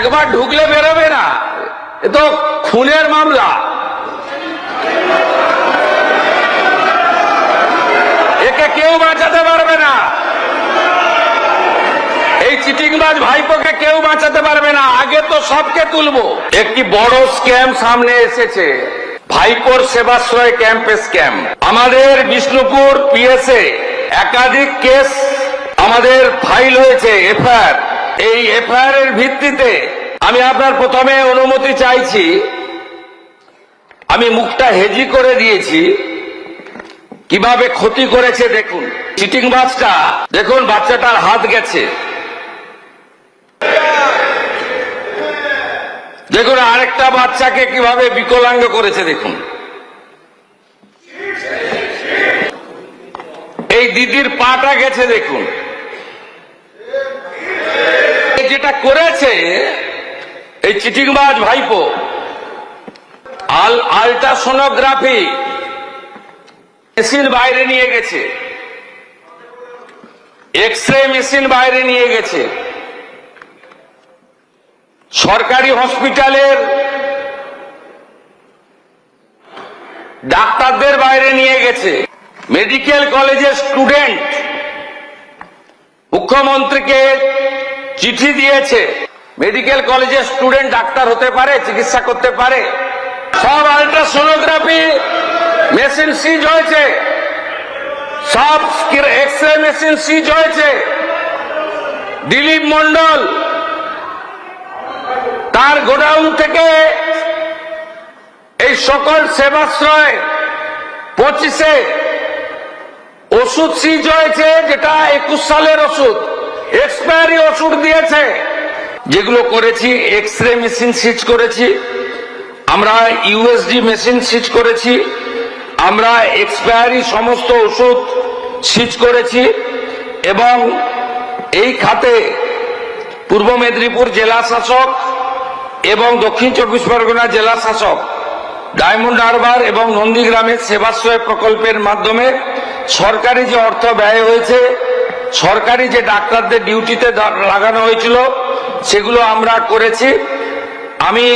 একবার ঢুকলে বেরোবে না, এ তো খুনের মামলা। একে কেউ বাঁচাতে পারবে না, এই চিটিংবাজ ভাইপোকে কেউ বাঁচাতে পারবে না। আগে তো সবকে তুলবো। একটি বড় স্ক্যাম সামনে এসেছে, ভাইপোর সেবাশ্রয় ক্যাম্পে স্ক্যাম। আমাদের বিষ্ণুপুর পিএসএ একাধিক কেস আমাদের ফাইল হয়েছে, এফআইআর। এই এফআইআর এর ভিত্তিতে আমি আপনার প্রথমে অনুমতি চাইছি, আমি মুখটা হেজি করে দিয়েছি। কিভাবে ক্ষতি করেছে দেখুন, চিটিংবাজটা দেখুন, বাচ্চাটার হাত গেছে, দেখুন আরেকটা বাচ্চাকে কিভাবে বিকলাঙ্গ করেছে দেখুন। এই দিদির পাটা গেছে দেখুন। যেটা করেছে এই চিটিংবাজ ভাইপো, আল্ট্রাসোনোগ্রাফি মেশিন বাইরে নিয়ে গেছে, এক্সরে মেশিন বাইরে নিয়ে গেছে, সরকারি হসপিটালের ডাক্তারদের বাইরে নিয়ে গেছে, মেডিকেল কলেজের স্টুডেন্ট মুখ্যমন্ত্রীকে চিঠি দিয়েছে। মেডিকেল কলেজের স্টুডেন্ট ডাক্তার হতে পারে, চিকিৎসা করতে পারে। সব আল্ট্রাসোনোগ্রাফি মেশিন সিজ হয়েছে, সব এক্সরে মেশিন সিজ হয়েছে। দিলীপ মন্ডল তার গোডাউন থেকে এই সকল সেবাশ্রয় 25-এ ওষুধ সিজ হয়েছে, যেটা 21 সালের ওষুধ, এক্সপায়ারি ওষুধ দিয়েছে। যেগুলো করেছি, এক্সরে মেশিন সিজ করেছি আমরা, ইউএসডি মেশিন সিজ করেছি আমরা, এক্সপায়ারি সমস্ত ওষুধ সিজ করেছি। এবং এই খাতে পূর্ব মেদিনীপুর জেলা শাসক এবং দক্ষিণ 24 পরগনা জেলা শাসক ডায়মন্ড হারবার এবং নন্দীগ্রামের সেবাশ্রয় প্রকল্পের মাধ্যমে সরকারি যে অর্থ ব্যয় হয়েছে, সরকারি যে ডাক্তারদের ডিউটিতে লাগানো হয়েছিল, সেগুলো আমরা করেছি। আমি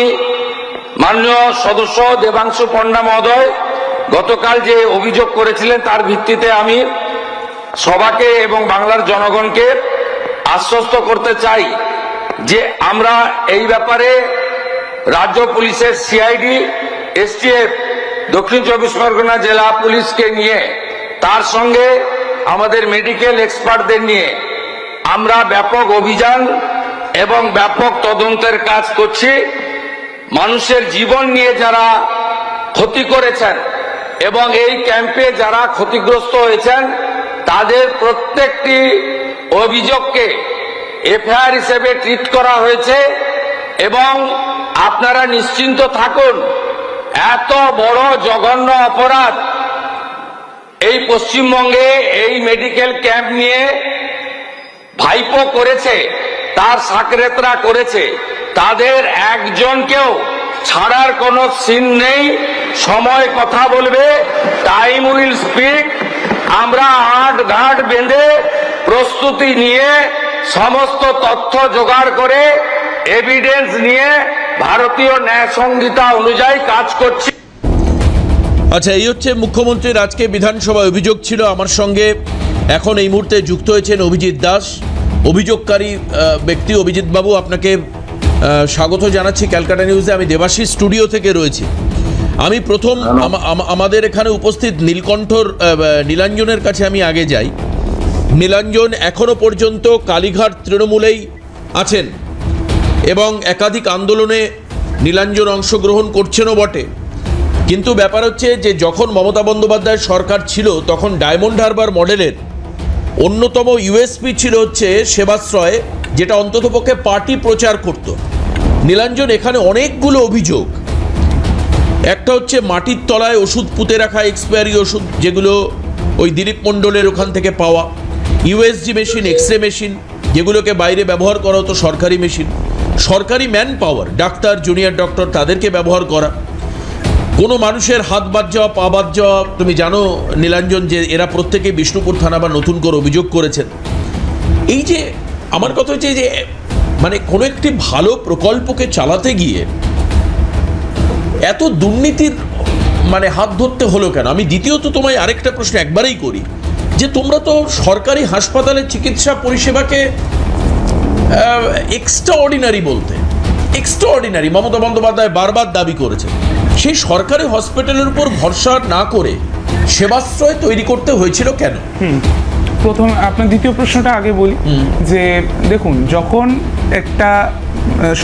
মাননীয় সদস্য দেবাংশু পণ্ডা মহোদয় গতকাল যে অভিযোগ করেছিলেন, তার ভিত্তিতে আমি সবাকে এবং বাংলার জনগণকে আশ্বস্ত করতে চাই যে আমরা এই ব্যাপারে রাজ্য পুলিশের সিআইডি, এসটিএফ, দক্ষিণ 24 পরগনা জেলা পুলিশকে নিয়ে, তার সঙ্গে আমাদের মেডিকেল এক্সপার্টদের নিয়ে আমরা ব্যাপক অভিযান এবং ব্যাপক তদন্তের কাজ করছি। মানুষের জীবন নিয়ে যারা ক্ষতি করেছেন এবং এই ক্যাম্পে যারা ক্ষতিগ্রস্ত হয়েছেন, তাদের প্রত্যেকটি অভিযোগকে এফআইআর হিসেবে ট্রিট করা হয়েছে। এবং আপনারা নিশ্চিন্ত থাকুন, এত বড় জঘন্য অপরাধ এই পশ্চিমবঙ্গে এই মেডিকেল ক্যাম্প নিয়ে ভাইপো করেছে, তার সাকরেতরা করেছে, তাদের একজনকেও ছাড়ার কোনো সিন নেই। সময় কথা বলবে, টাইম উইল স্পিক। আমরা আট ঘাট বেঁধে প্রস্তুতি নিয়ে সমস্ত তথ্য জোগাড় করে এভিডেন্স নিয়ে ভারতীয় ন্যায় সংহিতা অনুযায়ী কাজ করছি। আচ্ছা, এই হচ্ছে মুখ্যমন্ত্রীর আজকে বিধানসভায় অভিযোগ ছিল। আমার সঙ্গে এখন এই মুহূর্তে যুক্ত হয়েছেন অভিজিৎ দাস, অভিযোগকারী ব্যক্তি। অভিজিৎ বাবু, আপনাকে স্বাগত জানাচ্ছি ক্যালকাটা নিউজে। আমি দেবাশিস স্টুডিও থেকে রয়েছি। আমি প্রথম আমাদের এখানে উপস্থিত নীলাঞ্জনের কাছে আমি আগে যাই। নীলাঞ্জন এখনো পর্যন্ত কালীঘাট তৃণমূলেই আছেন এবং একাধিক আন্দোলনে নীলাঞ্জন অংশগ্রহণ করছেনও বটে। কিন্তু ব্যাপার হচ্ছে যে যখন মমতা বন্দ্যোপাধ্যায়ের সরকার ছিল, তখন ডায়মন্ড হারবার মডেলের অন্যতম ইউএসপি ছিল হচ্ছে সেবাশ্রয়, যেটা অন্ততপক্ষে পার্টি প্রচার করত। নীলাঞ্জন, এখানে অনেকগুলো অভিযোগ। একটা হচ্ছে মাটির তলায় ওষুধ পুঁতে রাখা, এক্সপায়ারি ওষুধ, যেগুলো ওই দিলীপ মণ্ডলের ওখান থেকে পাওয়া, ইউএসজি মেশিন, এক্সরে মেশিন, যেগুলোকে বাইরে ব্যবহার করা হতো, সরকারি মেশিন, সরকারি man power, doctor, junior doctor, তাদেরকে ব্যবহার করা, কোনো মানুষের হাত বাদ যাওয়া, পা বাদ যাওয়া। তুমি জানো নীলাঞ্জন যে এরা প্রত্যেকে বিষ্ণুপুর থানা বা নতুন করে অভিযোগ করেছেন। এই যে আমার কথা হচ্ছে যে মানে কোনো একটি ভালো প্রকল্পকে চালাতে গিয়ে এত দুর্নীতির মানে হাত ধরতে হলো কেন? আমি দ্বিতীয়ত তোমায় আরেকটা প্রশ্ন একবারেই করি, যে তোমরা তো সরকারি হাসপাতালে চিকিৎসা পরিষেবাকে এক্সট্রা অর্ডিনারি বলতে, এক্সট্রা অর্ডিনারি মমতা বন্দ্যোপাধ্যায় বারবার দাবি করেছেন। সেই সরকারি হসপিটালের উপর ভরসা না করে সেবাশ্রয় তৈরি করতে হয়েছিল কেন? প্রথম আপনার দ্বিতীয় প্রশ্নটা আগে বলি, যে দেখুন, যখন একটা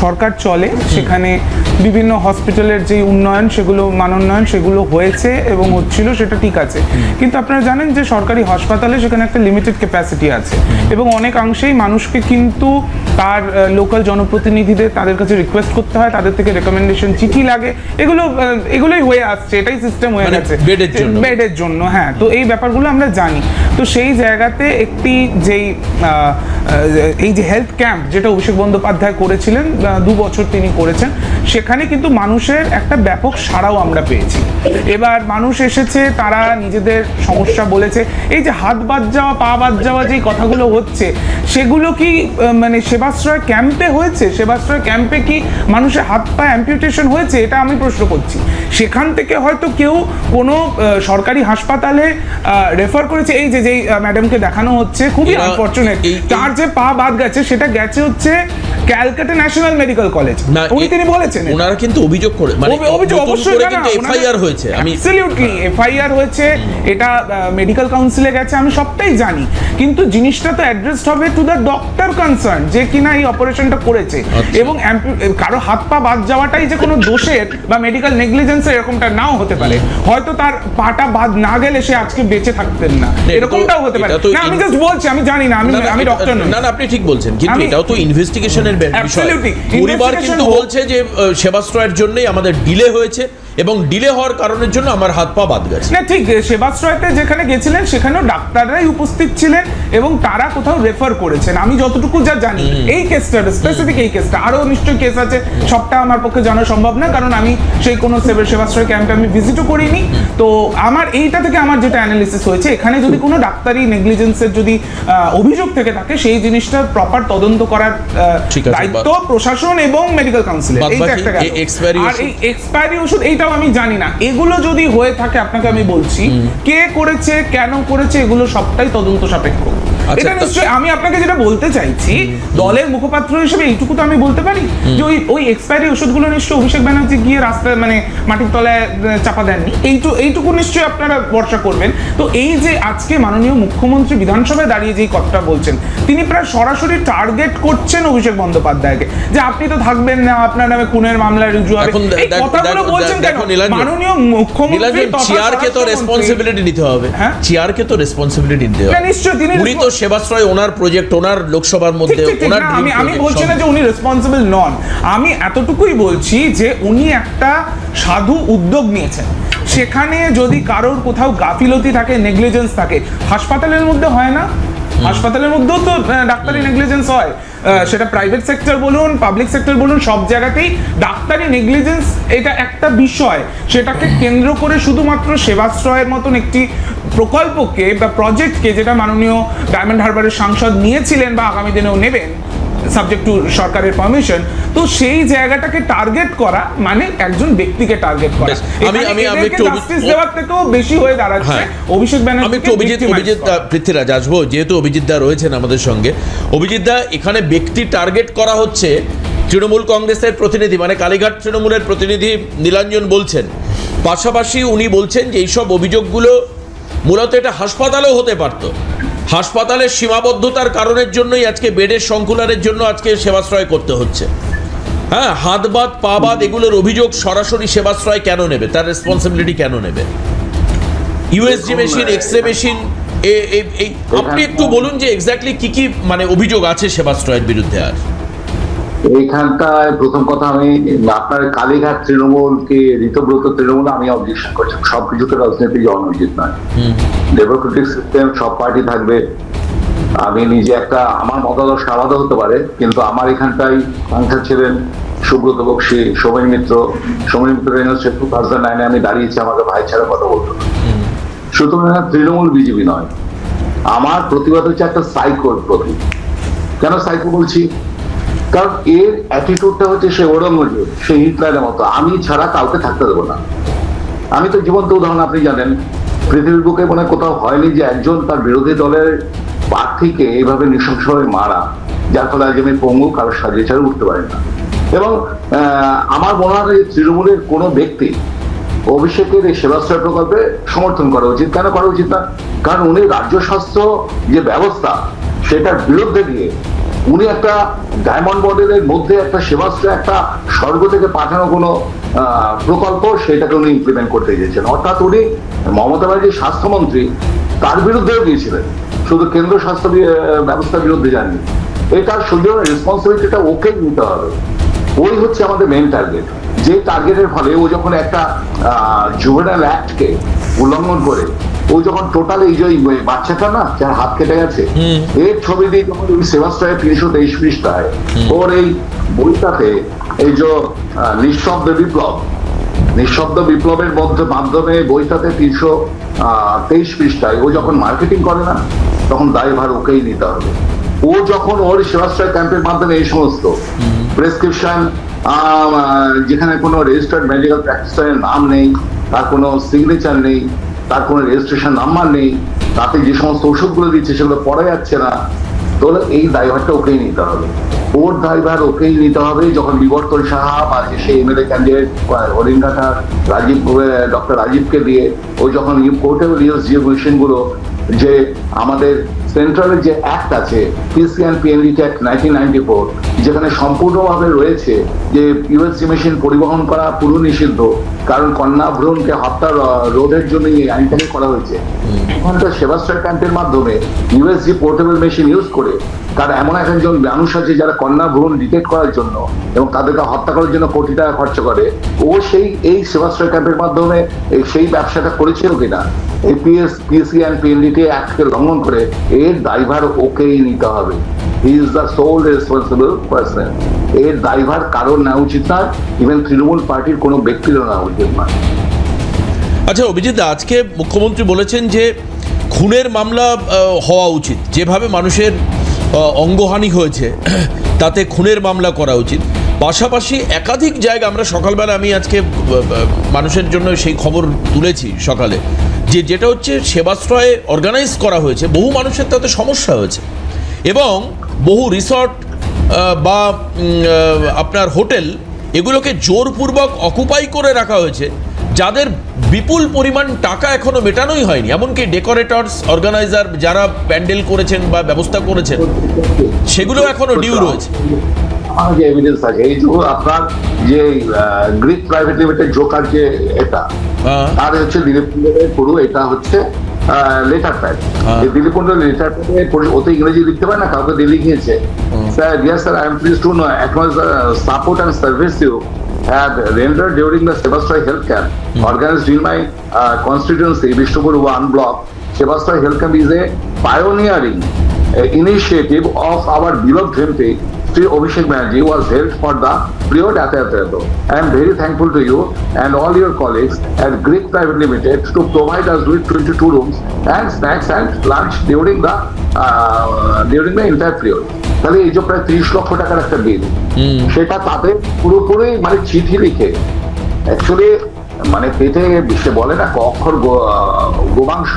সরকার চলে সেখানে বিভিন্ন হসপিটালের যে উন্নয়ন, সেগুলো মানোন্নয়ন সেগুলো হয়েছে এবং হচ্ছিল, সেটা ঠিক আছে। কিন্তু আপনারা জানেন যে সরকারি হাসপাতালে সেখানে একটা লিমিটেড ক্যাপাসিটি আছে এবং অনেকাংশেই মানুষকে কিন্তু তার লোকাল জনপ্রতিনিধিদের তাদের কাছে রিকোয়েস্ট করতে হয়, তাদের থেকে রেকমেন্ডেশন চিঠি লাগে, এগুলোই হয়ে আসছে, এটাই সিস্টেম হয়ে গেছে বেডের জন্য। হ্যাঁ, তো এই ব্যাপারগুলো আমরা জানি। তো সেই জায়গাতে একটি এই যে হেলথ ক্যাম্প যেটা অভিষেক বন্দ্যোপাধ্যায় করেছিলেন, 2 বছর তিনি করেছেন, সেখানে কিন্তু মানুষের একটা ব্যাপক সাড়াও আমরা পেয়েছি। এবার মানুষ এসেছে, তারা নিজেদের সমস্যা বলেছে। এই যে হাত বাদ যাওয়া, পা বাদ যাওয়া যে কথাগুলো হচ্ছে, সেগুলো কি মানে সেবাশ্রয় ক্যাম্পে হয়েছে? সেবাশ্রয় ক্যাম্পে কি মানুষের হাত পা অ্যাম্পিউটেশন হয়েছে? এটা আমি প্রশ্ন করছি। সেখান থেকে হয়তো কেউ কোনো সরকারি হাসপাতালে রেফার করেছে। এই যে যেই ম্যাডামকে দেখানো হচ্ছে, খুবই আনফরচুনেট, তার যে পা বাদ গেছে সেটা গেছে হচ্ছে ক্যালকাটা ন্যাশনাল মেডিকেল কলেজ। তিনি বলেছেন, ওনারা কিন্তু অভিযোগ করে, মানে অভিযোগ অবশ্যই এফআইআর হয়েছে, আমি অ্যাবসলিউটলি এফআইআর হয়েছে, এটা মেডিকেল কাউন্সিলে গেছে, আমি সবটাই জানি। কিন্তু জিনিসটা তো অ্যাড্রেসড হবে টু দ্য ডক্টর কনসার্ন, যে কিনা এই অপারেশনটা করেছে। এবং কারো হাত পা বাদ যাওয়াটাই যে কোনো দোষের বা মেডিকেল নেগলিজেন্সের এরকমটা নাও হতে পারে। হয়তো তার পাটা বাদ না গেলে সে আজকে বেঁচে থাকতেন না, এরকমটাও হতে পারে। না, আমি জাস্ট বলছি, আমি জানি না, আমি ডক্টর নই। না, আপনি ঠিক বলছেন, কিন্তু এটাও তো ইনভেস্টিগেশনের বিষয়। পরিবার কিন্তু বলছে যে সেবাশ্রয়ের জন্যই আমাদের ডিলে হয়েছে এবং ডিলে হওয়ার কারণের জন্য আমার হাত পা বাদ গেছে। না, ঠিক, সেবাশ্রয়তে যেখানে গেছিলেন সেখানেও ডাক্তাররাই উপস্থিত ছিলেন এবং তারা কোথাও রেফার করেছেন, আমি যতটুকু যা জানি। এই কেসটা স্পেসিফিক, এই কেসটা, আরো নিশ্চয়ই কেস আছে, সবটা আমার পক্ষে জানা সম্ভব না, কারণ আমি সেই কোনো সেবাশ্রয় ক্যাম্পে আমি ভিজিটও করিনি। তো আমার এইটা থেকে আমার যেটা অ্যানালিসিস হয়েছে, এখানে যদি কোনো ডাক্তারি নেগলিজেন্সের যদি অভিযোগ থেকে থাকে, সেই জিনিসটা প্রপার তদন্ত করার দায়িত্ব প্রশাসন এবং মেডিকেল কাউন্সিলের। এইটা একটা গেল। আর এই এক্সপায়ারি ওষুধ, এইটাও আমি জানি না। এগুলো যদি হয়ে থাকে, আপনাকে আমি বলছি, কে করেছে, কেন করেছে, এগুলো সবটাই তদন্ত সাপেক্ষ। এটা নিশ্চয়ই, আমি আপনাকে যেটা বলতে চাইছি, দলের মুখপাত্র হিসেবে এইটুকু তো আমি বলতে পারি যে ওই এক্সপায়ারি ওষুধগুলো নিশ্চয়ই অভিষেক ব্যানার্জি গিয়ে রাস্তায় মানে মাটির তলায় চাপা দেননি, এইটুকু নিশ্চয়ই আপনারা ভরসা করবেন। তো এই যে আজকে মাননীয় মুখ্যমন্ত্রী বিধানসভায় দাঁড়িয়ে যেই কথাটা বলছেন, তিনি প্রায় সরাসরি টার্গেট করছেন অভিষেক বন্দ্যোপাধ্যায়কে, যে আপনি তো থাকবেন না, আপনার নামে খুনের মামলা রুজু হবে। এই কথাগুলো বলছেন কেন? মাননীয় মুখ্যমন্ত্রী চেয়ারকে তো রেসপন্সিবিলিটি নিতে হবে, চেয়ারকে তো রেসপন্সিবিলিটি নিতে হবে। নিশ্চয়ই উনি তো সেবাশ্রয়, ওনার প্রজেক্ট, ওনার লোকসভার মধ্যে, ওনার আমি বলছি না যে উনি রেসপন্সিবল নন, আমি এতটুকুই বলছি যে উনি একটা সাধু উদ্যোগ নিয়েছেন। সেখানে যদি কারোর কোথাও গাফিলতি থাকে, নেগলিজেন্স থাকে, হাসপাতালের মধ্যে হয় না? হাসপাতালের মধ্যেও তো ডাক্তারি নেগলিজেন্স হয়, সেটা প্রাইভেট সেক্টর বলুন, পাবলিক সেক্টর বলুন, সব জায়গাতেই ডাক্তারি নেগলিজেন্স এটা একটা বিষয়। সেটাকে কেন্দ্র করে শুধুমাত্র সেবাশ্রয়ের মতন একটি প্রকল্পকে বা প্রজেক্টকে, যেটা মাননীয় ডায়মন্ড হারবারের সাংসদ নিয়েছিলেন বা আগামী দিনেও নেবেন সাবজেক্ট টু সরকারের পারমিশন, তো সেই জায়গাটাকে টার্গেট করা মানে একজন ব্যক্তিকে টার্গেট করা। আমি একটু জাস্টিস দেওয়ার থেকেও বেশি হয়ে দাঁড়াচ্ছে অভিষেক ব্যানার্জি। আমি একটু অভিজিৎ পৃথ্বীরাজ আসবো, যেহেতু অভিজিৎ দা রয়েছেন আমাদের সঙ্গে। অভিজিৎ দা, এখানে ব্যক্তি টার্গেট করা হচ্ছে, তৃণমূল কংগ্রেসের প্রতিনিধি মানে কালীঘাট তৃণমূলের প্রতিনিধি নীলাঞ্জন বলছেন, পাশাপাশি উনি বলছেন যে এইসব অভিযোগগুলো মূলত এটা হাসপাতালেও হতে পারত, হাসপাতালের সীমাবদ্ধতার কারণের জন্যই আজকে বেডের সংকুলানের জন্য আজকে সেবাশ্রয় করতে হচ্ছে। হ্যাঁ, হাত বাদ পা বাদ এগুলোর অভিযোগ সরাসরি সেবাশ্রয় কেন নেবে, তার রেসপন্সিবিলিটি কেন নেবে? ইউএসজি মেশিন, এক্সরে মেশিন, আপনি একটু বলুন যে এক্স্যাক্টলি কি কি মানে অভিযোগ আছে সেবাশ্রয়ের বিরুদ্ধে। আর এইখানটায় প্রথম কথা, আমি আপনার কালীঘাট তৃণমূলকে ঋতব্রত তৃণমূল আমি অবজেকশন করছি। সবকিছুতে রাজনীতি অনুচিত নয়, ডেমোক্রেটিক সিস্টেম, সব পার্টি থাকবে। আমি নিজে আমার মতাদর্শ আলাদা হতে পারে, কিন্তু আমার এখানটাই সাংসদ ছিলেন সুব্রত বক্সী, সৌমেন মিত্র 2009 আমি দাঁড়িয়েছি, আমাকে ভাই ছাড়া কথা বলতো। সুতরাং তৃণমূল বিজেপি নয়, আমার প্রতিবাদ হচ্ছে একটা সাইকোর প্রতি। কেন সাইকো বলছি? কারণ এর অ্যাটিটিউডটা হচ্ছে সে ঔরঙ্গজেব, সে হিটলারের মতো, আমি ছাড়া কাউকে থাকতে দেবো না। আমি তো জীবন্ত উদাহরণ, আপনি জানেন পৃথিবীর বুকে মনে কোথাও হয়নি যে একজন তার বিরোধী দলের প্রার্থীকে এইভাবে নৃশংসভাবে মারা, যার ফলে আজ আমি পঙ্গু, কারোর সাজিয়ে ছাড়া উঠতে পারি না। এবং আমার মনে হয় যে তৃণমূলের কোনো ব্যক্তি অভিষেকের এই সেবাশ্রয় প্রকল্পে সমর্থন করা উচিত। কেন করা উচিত না? কারণ উনি রাজ্য স্বাস্থ্য যে ব্যবস্থা সেটার বিরুদ্ধে দিয়ে উনি একটা ডায়মন্ড মডেলের মধ্যে একটা সেবাশ্রয়, একটা স্বর্গ থেকে পাঠানো কোনো প্রকল্প, সেটাকে উনি ইমপ্লিমেন্ট করতে গিয়েছেন। অর্থাৎ উনি মমতা ব্যানার্জি স্বাস্থ্যমন্ত্রী, তার বিরুদ্ধেও গিয়েছিলেন, শুধু কেন্দ্র স্বাস্থ্য ব্যবস্থার বিরুদ্ধে যাননি। এটার সুযোগ রেসপন্সিবিলিটিটা ওকে নিতে হবে। ওই হচ্ছে আমাদের মেন টার্গেট। যে টার্গেটের ফলে ও যখন একটা জুভেনাইল অ্যাক্টকে উল্লঙ্ঘন করে ও যখন টোটাল এই যে বাচ্চাটা না যার হাত কেটে গেছে এর ছবি দিয়ে যখন ওই সেবাশ্রয়ের 323 পৃষ্ঠায় ওর এই বইটাতে এই যে নিঃশব্দ বিপ্লবের মাধ্যমে বইটাতে 323 পৃষ্ঠায় ও যখন মার্কেটিং করে না, তখন দায়ভার ওকেই নিতে হবে। ও যখন ওর সেবাশ্রয় ক্যাম্পের মাধ্যমে এই সমস্ত প্রেসক্রিপশন, যেখানে কোনো রেজিস্টার্ড মেডিকেল প্র্যাকটিসারের নাম নেই, তার কোনো সিগনেচার নেই, তার কোনো রেজিস্ট্রেশন নাম্বার নেই, তাতে যে সমস্ত ওষুধগুলো দিচ্ছে সেগুলো পড়া যাচ্ছে না, তাহলে এই দায়ভারটা ওকেই নিতে হবে। ওর দায়ভার ওকেই নিতে হবে। যখন বিবর্তন সাহা বা সেই এমএলএ ক্যান্ডিডেট হরিণঘাটা ডক্টর রাজীবকে দিয়ে ও যখন পোর্টেবল ইউএসজি মেশিনগুলো, যে আমাদের সেন্ট্রালের যে অ্যাক্ট আছে পিসি অ্যান্ড পিএনডিটি অ্যাক্ট 1994, যেখানে সম্পূর্ণভাবে রয়েছে যে ইউএসজি মেশিন পরিবহন করা পুরো নিষিদ্ধ, কারণ কন্যা ভ্রূণকে হত্যা রোধের জন্য এই আইনটাকে করা হয়েছে। এখানকার সেবাশ্রয় ক্যাম্পের মাধ্যমে ইউএসজি পোর্টেবল মেশিন ইউজ করে তার এমন একজন মানুষ আছে যারা কন্যা ভ্রূণ ডিটেক্ট করার জন্য এবং তাদেরকে হত্যা করার জন্য কোটি টাকা খরচ করে। ও এই সেবাশ্রয় ক্যাম্পের মাধ্যমে সেই ব্যবসাটা করেছিল কিনা, এই পিএসসি অ্যান্ড পিএনডিটি অ্যাক্টকে লঙ্ঘন করে, এর দায়ভার ওকেই নিতে হবে। He is the soul responsible person. এর দায়ভার কারোর নেওয়া উচিত নয়, ইভেন তৃণমূল পার্টির কোনো ব্যক্তিরও নেওয়া উচিত নয়। আচ্ছা অভিজিৎ, আজকে মুখ্যমন্ত্রী বলেছেন যে খুনের মামলা হওয়া উচিত, যেভাবে মানুষের অঙ্গহানি হয়েছে তাতে খুনের মামলা করা উচিত। পাশাপাশি একাধিক জায়গা আমরা সকালবেলা, আমি আজকে মানুষের জন্য সেই খবর তুলেছি সকালে, যেটা হচ্ছে সেবাশ্রয়ে অর্গানাইজ করা হয়েছে, বহু মানুষের তাতে সমস্যা হয়েছে এবং বহু রিসর্ট বা আপনার হোটেল এগুলোকে জোরপূর্বক অকুপাই করে রাখা হয়েছে, যাদের বিপুল পরিমাণ টাকা এখনো মেটানোই হয়নি। এমনকি ডেকোরেটরস, অর্গানাইজার যারা প্যান্ডেল করেছেন বা ব্যবস্থা করেছেন সেগুলো এখনো ডিউ রয়েছে। আমার যে এভিডেন্স আছে, এই যে আপনার যে গ্রিক প্রাইভেট লিমিটেড জোকার, যে এটা আর হচ্ছে দিলীপ কুণ্ডের পুরো, এটা হচ্ছে লেটার প্যাড। দিলীপ কুণ্ডের লেটার প্যাডে ওতে ইংরেজি লিখতে পারে না, কাউকে দিয়ে লিখিয়েছে, sir dear sir I am please to know acknowledge the support and service you had rendered during the Sebastroy Health Camp organized in my constituency, Bishnupur 1 block. Sebastroy Health Camp is a pioneering initiative of our beloved MP, Sri Abhishek Banerjee, was held for the period Atayatato. I am very thankful to you and all your colleagues at Greek Private Limited to provide us with 22 rooms and snacks and lunch during the entire period. তাহলে এই যে প্রায় 30 লক্ষ টাকার একটা বিল, সেটা তাদের পুরোপুরি মানে চিঠি লিখে, অ্যাকচুয়ালি মানে পেটে সে বলে না অক্ষর গোমাংস,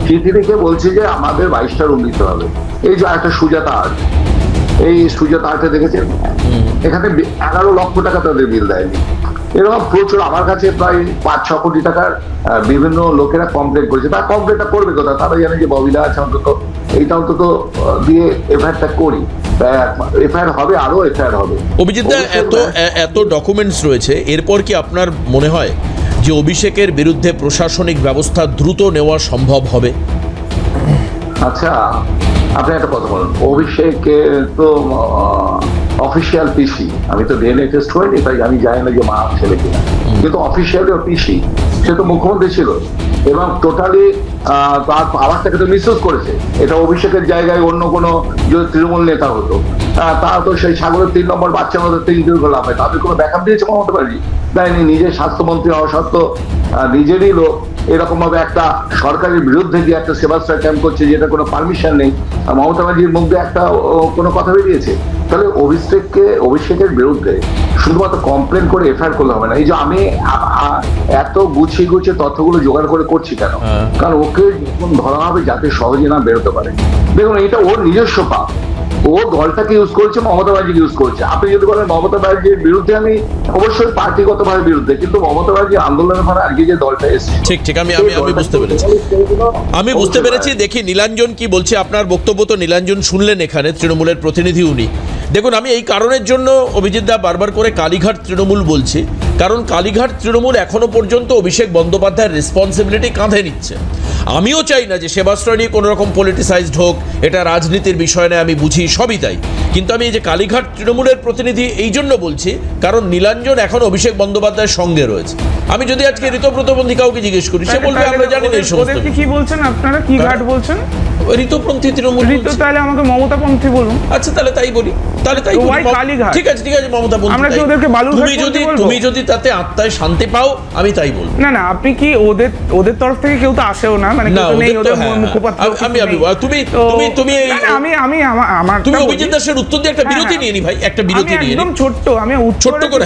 চিঠি লিখে বলছে যে আমাদের 22টা রুম দিতে হবে। এই যে একটা সুজাতা আর্ট, এই সুজাতা আর্টে দেখেছেন এখানে 11 লক্ষ টাকা তাদের বিল দেয়নি। এরকম প্রচুর, আমার কাছে প্রায় 5-6 কোটি টাকার বিভিন্ন লোকেরা কমপ্লেন করেছে। তারা কমপ্লেনটা করবে কোথায়? তারা জানে যে ববিলা আছে, অন্তত এইটা অন্তত দিয়ে এফআইআরটা করি, এফআইআর হবে, আরো এফআইআর হবে। অভিজিৎ দা, এত ডকুমেন্টস রয়েছে, এরপর কি আপনার মনে হয় যে অভিষেকের বিরুদ্ধে প্রশাসনিক ব্যবস্থা দ্রুত নেওয়া সম্ভব হবে? আচ্ছা, আপনি একটা কথা বলুন, অভিষেকের তো অফিসিয়াল পিসি, আমি তো ডিএনএ টেস্ট করিনি, তাই আমি জানি না যে মা ছেলে কিনা, কিন্তু অফিসিয়ালি পিসি সে তো মুখ্যমন্ত্রী ছিল এবং টোটালি তার আওয়াজটাকে তো মিসইউজ করেছে। এটা অভিষেকের জায়গায় অন্য কোনো যদি তৃণমূল নেতা হতো তারা তো সেই সাগরের 3 নম্বর বাচ্চার মধ্যে ইন্টারভিউ করলাম, তাদের কোনো ব্যাকআপ দিয়েছে মমতা ব্যানার্জি? দেয়নি। নিজের স্বাস্থ্যমন্ত্রী হওয়া সত্ত্বেও নিজেরই লোক এরকম ভাবে একটা সরকারের বিরুদ্ধে গিয়ে একটা সেবাশ্রয় ক্যাম্প করছে, যেটা কোনো পারমিশন নেই। মমতা ব্যানার্জির মুখে একটা কোনো কথা বেরিয়েছে? তাহলে অভিষেকের বিরুদ্ধে শুধুমাত্র কমপ্লেন করে এফআইআর করলে হবে না। এই যে আমি এত গুছিয়ে তথ্যগুলো জোগাড় করে করছি কেন? কারণ ওকে যখন ধরা হবে যাতে সহজে না বেরোতে পারে। দেখুন, এটা ওর নিজস্ব পাপ। ও দলটাকে ইউজ করছে, মমতা ব্যানার্জিকে ইউজ করছে। আপনি যদি বলেন মমতা ব্যানার্জির বিরুদ্ধে, আমি অবশ্যই পার্টিগতভাবে বিরুদ্ধে, কিন্তু মমতা ব্যানার্জি আন্দোলনের ফলে আজকে যে দলটা এসেছে, ঠিক আমি বুঝতে পেরেছি। আমি বুঝতে পেরেছি। দেখি নীলাঞ্জন কি বলছে। আপনার বক্তব্য তো নীলাঞ্জন শুনলেন এখানে, তৃণমূলের প্রতিনিধি উনি। দেখুন, আমি এই কারণের জন্য অভিজিৎ দা বারবার করে কালীঘাট তৃণমূল বলছি, কারণ কালীঘাট তৃণমূল এখনো পর্যন্ত অভিষেক বন্দ্যোপাধ্যায়ের রেসপন্সিবিলিটি কাঁধে নিচ্ছে। আমিও চাই না যে সেবাশ্রয় নিয়ে কোনো রকম পলিটিসাইজড হোক, এটা রাজনীতির বিষয় নয়, আমি বুঝি, সবই তাই। কিন্তু আমি এই যে কালীঘাট তৃণমূলের প্রতিনিধি এই জন্য বলছি, কারণ নীলাঞ্জন এখন অভিষেক বন্দ্যোপাধ্যায়ের সঙ্গে রয়েছে। আমি যদি আজকে ঋতব্রত পন্থী কাউকে জিজ্ঞেস করি, সে বলবে আমরা জানি না এই সমস্ত। কি বলছেন আপনারা? কি ঘাট বলছেন? ঋতপন্থী তৃণমূল। তাহলে আমাকে মমতা পন্থী বলুন। আচ্ছা, তাহলে তাই বলি। ঠিক আছে, মমতা পন্থী। আমরা কি ওদেরকে বালুরঘাট বলতে বলবো? তুমি যদি তাতে আত্মায় শান্তি পাও, আমি তাই বলবো। না, আপনি কি ওদের তরফ থেকে কেউ তো আসেও না, মানে কেউ নেই ওদের মুখপাত্র। তুমি অভিজিৎ দাসের উত্তর দিয়ে একটা বিরতি নিয়ে নি ভাই, একটা বিরতি নিয়ে একদম ছোট্ট, আমি ছোট্ট করে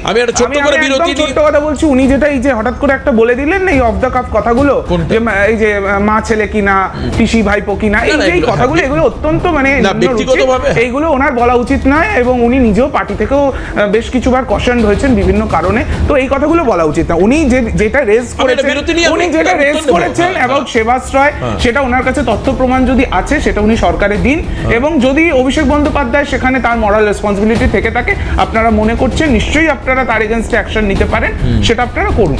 আমি একটা ছোট্ট করে বিরতি নিয়ে ছোট্ট কথা বলছি। উনি যেটা এই যে হঠাৎ করে একটা বলে দিলেন না, এই অফ দ্য কাফ কথাগুলো, যে এই যে মা ছেলে কিনা, পিসি ভাইপো কিনা, এই কথাগুলো, এগুলো অত্যন্ত মানে ব্যক্তিগতভাবে এইগুলো ওনার বলা উচিত নয়, এবং উনি নিজেও পার্টি থেকেও বেশ কিছুবার কশন হয়েছেন বিভিন্ন কারণে। তো এই কথাগুলো বলা উচিত না। উনি যেটা রেজ করেছেন এবং সেবাশ্রয়, সেটা ওনার কাছে তথ্য প্রমাণ যদি আছে সেটা উনি সরকারে দিন, এবং যদি অভিষেক বন্দ্যোপাধ্যায় সেখানে তার মরাল রেসপন্সিবিলিটি থেকে থাকে, আপনারা মনে করছেন নিশ্চয়ই আপনারা তার এগেইনস্টে অ্যাকশন নিতে পারেন, সেটা আপনারা করুন।